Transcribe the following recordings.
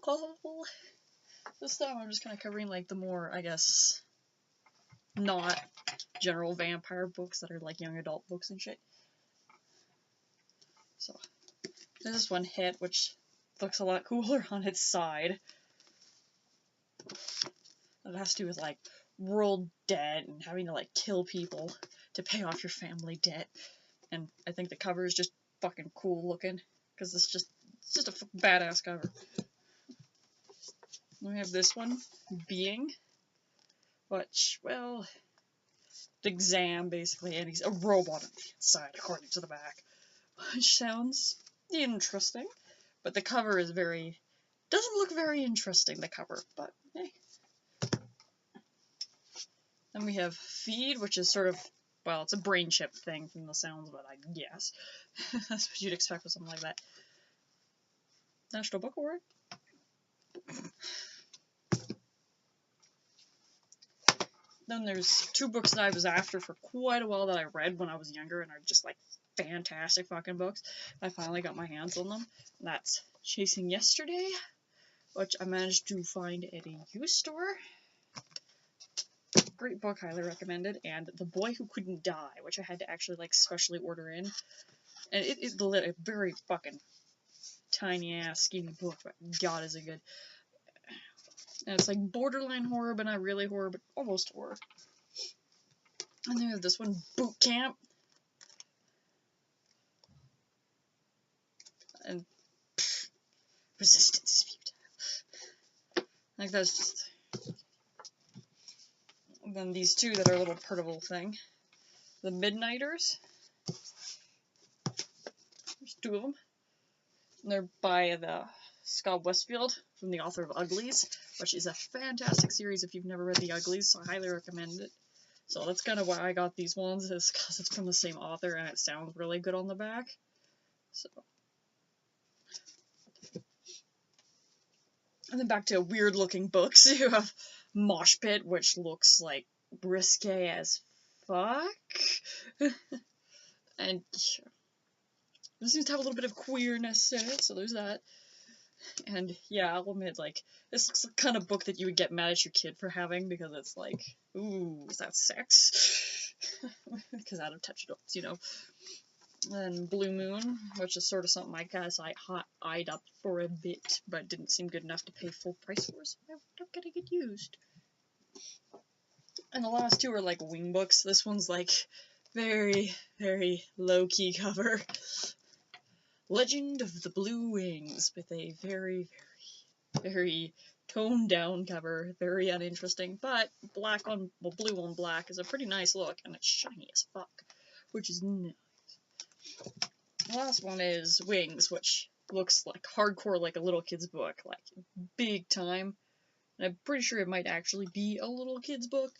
alcohol. This time I'm just kind of covering like the more, I guess, not general vampire books that are like young adult books and shit. So, there's this one hit, which looks a lot cooler on its side. It has to do with like world debt and having to like kill people to pay off your family debt. And I think the cover is just fucking cool looking, because it's just a badass cover. Then we have this one, Being, which, well, the exam basically, and he's a robot on the inside, according to the back, which sounds interesting, but the cover is doesn't look very interesting, the cover, but hey. Then we have Feed, which is sort of, well, it's a brain chip thing from the sounds of it, I guess. That's what you'd expect with something like that. National Book Award. Then there's two books that I was after for quite a while that I read when I was younger and are just like fantastic fucking books. I finally got my hands on them. And that's Chasing Yesterday, which I managed to find at a used store. Great book, highly recommended. And The Boy Who Couldn't Die, which I had to actually like specially order in. And it's a very fucking tiny ass skinny book, but God is it good. And it's like borderline horror, but not really horror, but almost horror. And then we have this one, Boot Camp. And Resistance is futile. Like that's just. And then these two that are a little portable thing. The Midnighters. There's two of them. And they're by Scott Westfield, from the author of Uglies, which is a fantastic series if you've never read the Uglies, so I highly recommend it. So that's kind of why I got these ones, is because it's from the same author and it sounds really good on the back. So. And then back to weird looking books. You have Mosh Pit, which looks like risque as fuck. And it seems to have a little bit of queerness in it, so there's that. And yeah, I'll admit, like, this looks like the kind of book that you would get mad at your kid for having, because it's like, ooh, is that sex? Because out of touch adults, you know. And Blue Moon, which is sort of something I guess I eyed up for a bit, but didn't seem good enough to pay full price for, so I ended up getting it used. And the last two are like wing books. This one's like very, very low-key cover. Legend of the Blue Wings, with a very, very, very toned down cover, very uninteresting, but black on, well, blue on black is a pretty nice look, and it's shiny as fuck, which is nice. The last one is Wings, which looks like hardcore, like a little kid's book, like big time. And I'm pretty sure it might actually be a little kid's book,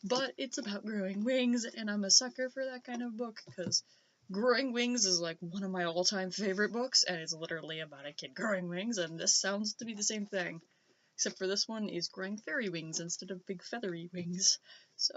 but it's about growing wings, and I'm a sucker for that kind of book, because Growing Wings is like one of my all-time favorite books, and it's literally about a kid growing wings, and this sounds to be the same thing. Except for this one is growing fairy wings instead of big feathery wings. So,